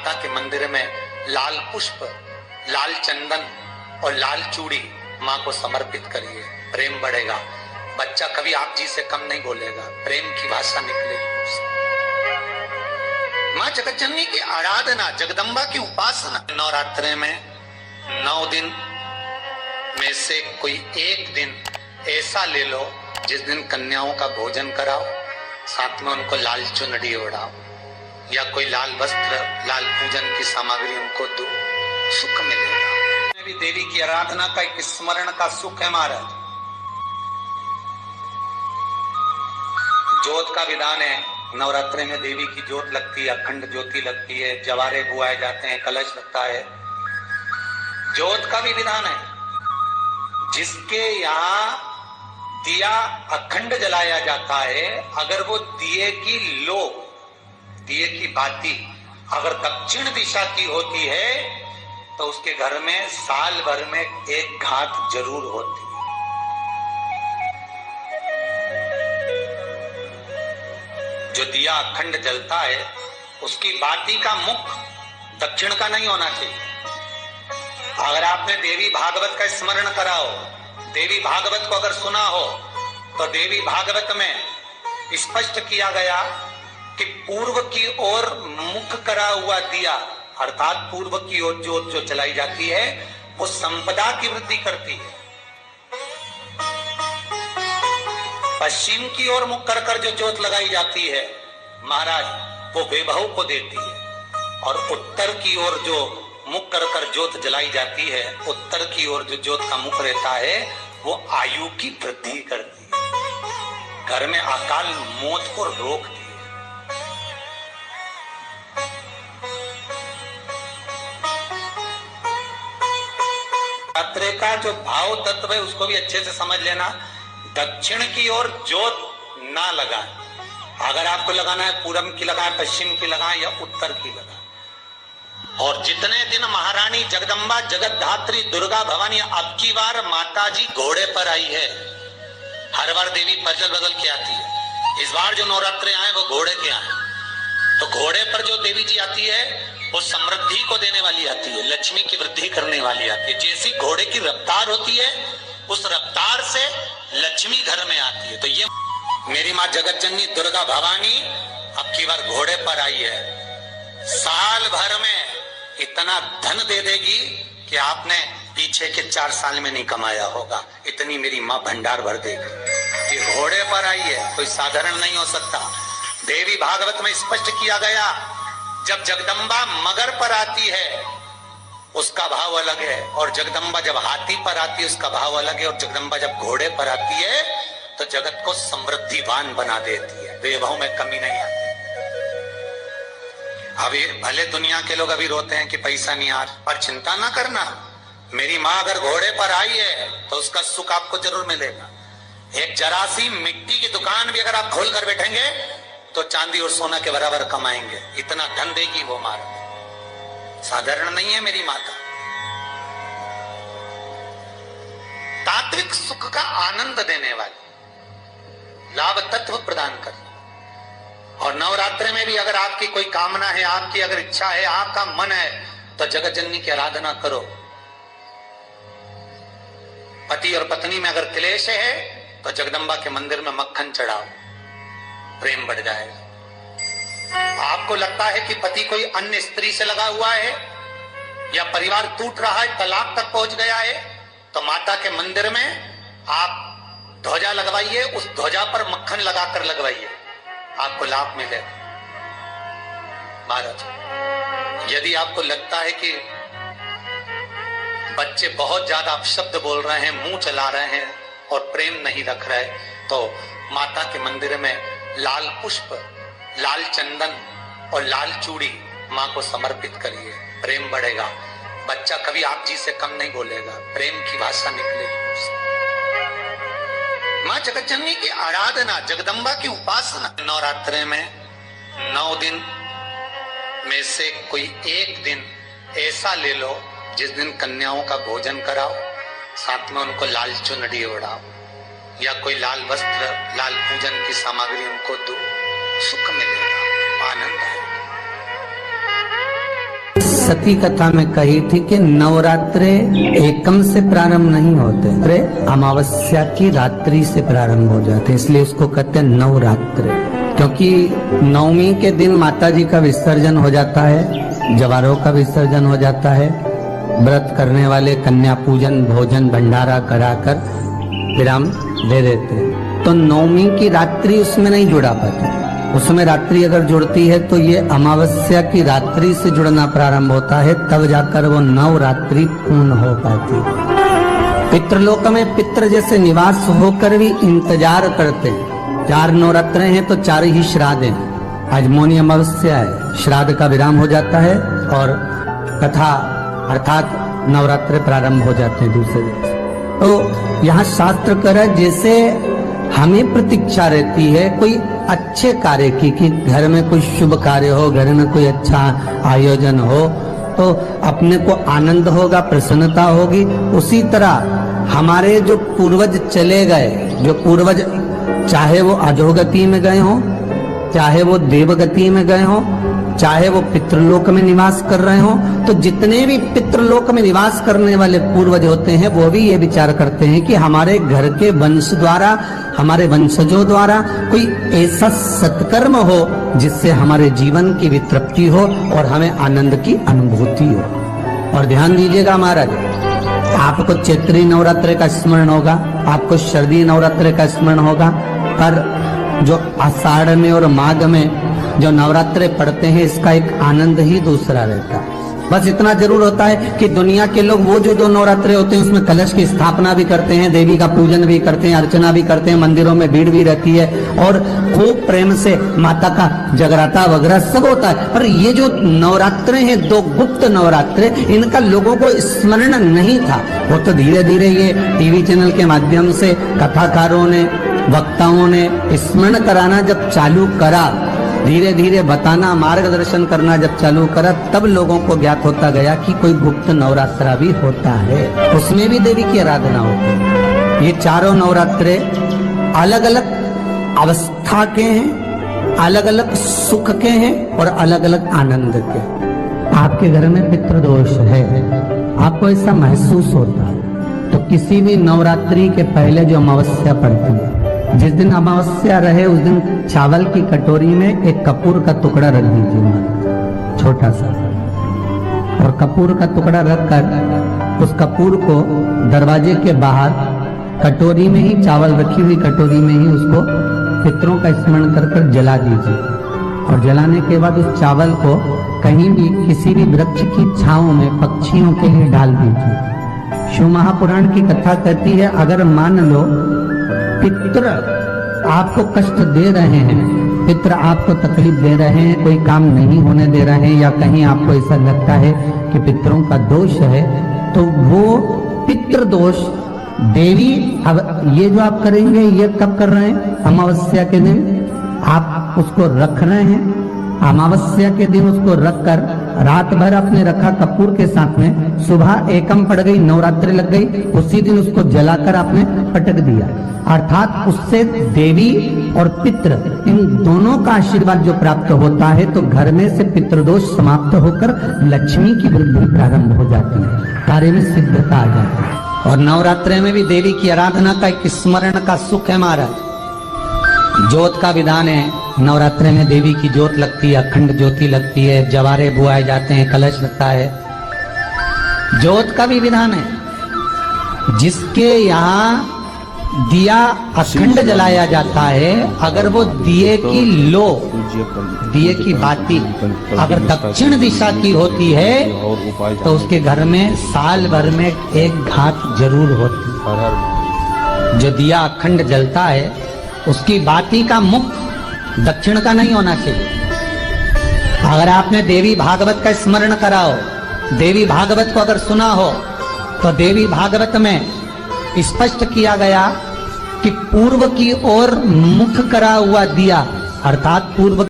माता के मंदिर में लाल पुष्प, लाल चंदन और लाल चूड़ी माँ को समर्पित करिए, प्रेम बढ़ेगा। बच्चा कभी आप जी से कम नहीं बोलेगा, प्रेम की भाषा निकलेगी। माँ जगत जननी की आराधना, जगदम्बा की उपासना। नवरात्रे में 9 दिन में से कोई एक दिन ऐसा ले लो जिस दिन कन्याओं का भोजन कराओ, साथ में उनको लाल चुनरी ओढ़ाओ या कोई लाल वस्त्र, लाल पूजन की सामग्री उनको दो, सुख मिलेगा। भी देवी की आराधना का एक स्मरण का सुख है महाराज। ज्योत का विधान है, नवरात्रि में देवी की ज्योत लगती है, अखंड ज्योति लगती है, जवारे बुआए जाते हैं, कलश लगता है। ज्योत का भी विधान है, जिसके यहाँ दिया अखंड जलाया जाता है, अगर वो दिए की लो, दिए की बाती अगर दक्षिण दिशा की होती है तो उसके घर में साल भर में एक घात जरूर होती है। जो दिया अखंड जलता है उसकी बाती का मुख दक्षिण का नहीं होना चाहिए। अगर आपने देवी भागवत का स्मरण करा हो, देवी भागवत को अगर सुना हो, तो देवी भागवत में स्पष्ट किया गया कि पूर्व की ओर मुख करा हुआ दिया, अर्थात पूर्व की ओर ज्योत जो जलाई जाती है वो संपदा की वृद्धि करती है। पश्चिम की ओर मुख कर कर जो ज्योत लगाई जाती है महाराज वो वैभव को देती है, और उत्तर की ओर जो मुख कर कर ज्योत जलाई जाती है, उत्तर की ओर जो ज्योत का मुख रहता है वो आयु की वृद्धि करती है, घर में अकाल मौत को रोकती है। रात्रि का जो भाव तत्व है उसको भी अच्छे से समझ लेना। दक्षिण की ओर ज्योत ना लगाएं, अगर आपको लगाना है पूरब की लगाएं, पश्चिम की लगाएं या उत्तर की लगाएं। और जितने दिन महारानी जगदम्बा जगतधात्री दुर्गा भवानी अब की बार माताजी घोड़े पर आई है, हर बार देवी बदल बदल के आती है, इस बार जो नवरात्रे आए वो घोड़े के आए। तो घोड़े पर जो देवी जी आती है वो समृद्धि को देने वाली आती है, लक्ष्मी की वृद्धि करने वाली आती है। जैसी घोड़े की रफ्तार होती है उस रफ्तार से लक्ष्मी घर में आती है। तो ये मेरी माँ जगत जननी दुर्गा भवानी अब की बार घोड़े पर आई है, साल भर में इतना धन दे देगी कि आपने पीछे के 4 साल में नहीं कमाया होगा, इतनी मेरी माँ भंडार भर देगी। ये घोड़े पर आई है, कोई साधारण नहीं हो सकता। देवी भागवत में स्पष्ट किया गया, जब जगदम्बा मगर पर आती है उसका भाव अलग है, और जगदम्बा जब हाथी पर आती है उसका भाव अलग है, और जगदम्बा जब घोड़े पर आती है तो जगत को समृद्धिवान बना देती है, वैभव में कमी नहीं आती। अभी भले दुनिया के लोग अभी रोते हैं कि पैसा नहीं आ रहा, पर चिंता ना करना, मेरी माँ अगर घोड़े पर आई है तो उसका सुख आपको जरूर मिलेगा। एक जरा सी मिट्टी की दुकान भी अगर आप खोल कर बैठेंगे तो चांदी और सोना के बराबर कमाएंगे, इतना धन देगी वो माँ। साधारण नहीं है मेरी माता। तात्विक सुख का आनंद देने वाली, लाभ तत्व प्रदान करने। और नवरात्रि में भी अगर आपकी कोई कामना है, आपकी अगर इच्छा है, आपका मन है, तो जगत जननी की आराधना करो। पति और पत्नी में अगर क्लेश है तो जगदम्बा के मंदिर में मक्खन चढ़ाओ, प्रेम बढ़ जाएगा। आपको लगता है कि पति कोई अन्य स्त्री से लगा हुआ है या परिवार टूट रहा है, तलाक तक पहुंच गया है, तो माता के मंदिर में आप ध्वजा लगवाइए, उस ध्वजा पर मक्खन लगाकर लगवाइए, आपको लाभ मिलेगा। महाराज यदि आपको लगता है कि बच्चे बहुत ज्यादा अपशब्द बोल रहे हैं, मुंह चला रहे हैं और प्रेम नहीं रख रहे, तो माता के मंदिर में लाल पुष्प, लाल चंदन और लाल चूड़ी माँ को समर्पित करिए, प्रेम बढ़ेगा। बच्चा कभी आप जी से कम नहीं बोलेगा, प्रेम की भाषा निकलेगी। माँ जगत जननी की आराधना, जगदम्बा की उपासना। नवरात्रे में 9 दिन में से कोई एक दिन ऐसा ले लो जिस दिन कन्याओं का भोजन कराओ, साथ में उनको लाल चुनरी ओढ़ाओ या कोई लाल वस्त्र, लाल पूजन की सामग्री उनको दो, सुख मिलेगा, आनंद आएगा। सती कथा में कही थी कि नवरात्रे एकम से प्रारंभ नहीं होते, अमावस्या की रात्रि से प्रारंभ हो जाते, इसलिए उसको कहते हैं नवरात्रे। क्योंकि नवमी के दिन माता जी का विसर्जन हो जाता है, जवारों का विसर्जन हो जाता है, व्रत करने वाले कन्या पूजन भोजन भंडारा कराकर विराम दे देते हैं। तो नवमी की रात्रि उसमें नहीं जुड़ा पाती, उसमें रात्रि अगर जुड़ती है तो ये अमावस्या की रात्रि से जुड़ना प्रारंभ होता है, तब जाकर वो नवरात्रि पूर्ण हो पाती है। पितृलोक में पितृ जैसे निवास होकर भी इंतजार करते हैं। 4 नवरात्रे हैं तो 4 ही श्राद्ध हैं। आज मौनी अमावस्या है, श्राद्ध का विराम हो जाता है और कथा अर्थात नवरात्रे प्रारंभ हो जाते हैं दूसरे दिन। तो यहाँ शास्त्र कह रहा है जैसे हमें प्रतीक्षा रहती है कोई अच्छे कार्य की, कि घर में कोई शुभ कार्य हो, घर में कोई अच्छा आयोजन हो तो अपने को आनंद होगा, प्रसन्नता होगी। उसी तरह हमारे जो पूर्वज चले गए, जो पूर्वज चाहे वो अधोगति में गए हों, चाहे वो देवगति में गए हों, चाहे वो पितृलोक में निवास कर रहे हों, तो जितने भी पितृलोक में निवास करने वाले पूर्वज होते हैं वो भी ये विचार करते हैं कि हमारे घर के वंश द्वारा, हमारे वंशजों द्वारा कोई ऐसा सत्कर्म हो जिससे हमारे जीवन की वितृप्ति हो और हमें आनंद की अनुभूति हो। और ध्यान दीजिएगा महाराज, आपको चैत्री नवरात्रि का स्मरण होगा, आपको शरदी नवरात्रि का स्मरण होगा, पर जो आषाढ़ में और माघ में जो नवरात्रे पढ़ते हैं इसका एक आनंद ही दूसरा रहता है। बस इतना जरूर होता है कि दुनिया के लोग वो जो नवरात्रे होते हैं उसमें कलश की स्थापना भी करते हैं, देवी का पूजन भी करते हैं, अर्चना भी करते हैं, मंदिरों में भीड़ भी रहती है और खूब प्रेम से माता का जगराता वगैरह सब होता है। पर ये जो नवरात्रे हैं, 2 गुप्त नवरात्रे, इनका लोगों को स्मरण नहीं था। वो तो धीरे धीरे ये टीवी चैनल के माध्यम से कथाकारों ने, वक्ताओं ने स्मरण कराना जब चालू करा, धीरे धीरे बताना, मार्गदर्शन करना जब चालू करा, तब लोगों को ज्ञात होता गया कि कोई गुप्त नवरात्रा भी होता है, उसमें भी देवी की आराधना होती है। ये चारों नवरात्रे अलग अलग अवस्था के हैं, अलग अलग सुख के हैं और अलग अलग आनंद के। आपके घर में पितृदोष है, आपको ऐसा महसूस होता है, तो किसी भी नवरात्रि के पहले जो अमावस्या पड़ती है, जिस दिन अमावस्या रहे उस दिन चावल की कटोरी में एक कपूर का टुकड़ा रख दीजिए, छोटा सा, और कपूर का टुकड़ा रखकर उस कपूर को दरवाजे के बाहर कटोरी में ही, चावल रखी हुई कटोरी में ही उसको पितरों का स्मरण कर कर जला दीजिए। और जलाने के बाद उस चावल को कहीं भी किसी भी वृक्ष की छांव में पक्षियों के लिए डाल दीजिए। शिव महापुराण की कथा कहती है, अगर मान लो पितृ आपको कष्ट दे रहे हैं, पितृ आपको तकलीफ दे रहे हैं, कोई काम नहीं होने दे रहे हैं, या कहीं आपको ऐसा लगता है कि पितरों का दोष है, तो वो पितृ दोष देवी, अब ये जो आप करेंगे ये कब कर रहे हैं? अमावस्या के दिन आप उसको रख रहे हैं, अमावस्या के दिन उसको रखकर रात भर आपने रखा कपूर के साथ में, सुबह एकम पड़ गई, नवरात्रि लग गई, उसी दिन उसको जलाकर आपने पटक दिया। अर्थात उससे देवी और पितृ इन दोनों का आशीर्वाद जो प्राप्त होता है, तो घर में से पितृदोष समाप्त होकर लक्ष्मी की वृद्धि प्रारंभ हो जाती है, कार्य में सिद्धता आ जाती है। और नवरात्रि में भी देवी की आराधना का एक स्मरण का सुख है महाराज। ज्योत का विधान है, नवरात्रि में देवी की ज्योत लगती है, अखंड ज्योति लगती है, जवारे बुआए जाते हैं, कलश लगता है, ज्योत का भी विधान है। जिसके यहाँ दिया अखंड जलाया जाता है, अगर वो दिए की लो, दिए की बाती अगर दक्षिण दिशा की होती है तो उसके घर में साल भर में एक घात जरूर होती है। जो दिया अखंड जलता है उसकी बाती का मुख दक्षिण का नहीं होना चाहिए। अगर आपने देवी भागवत का स्मरण करा हो, देवी भागवत को अगर सुना हो, तो देवी भागवत में स्पष्ट किया गया कि पूर्व की ओर मुख करा हुआ दिया, अर्थात पूर्व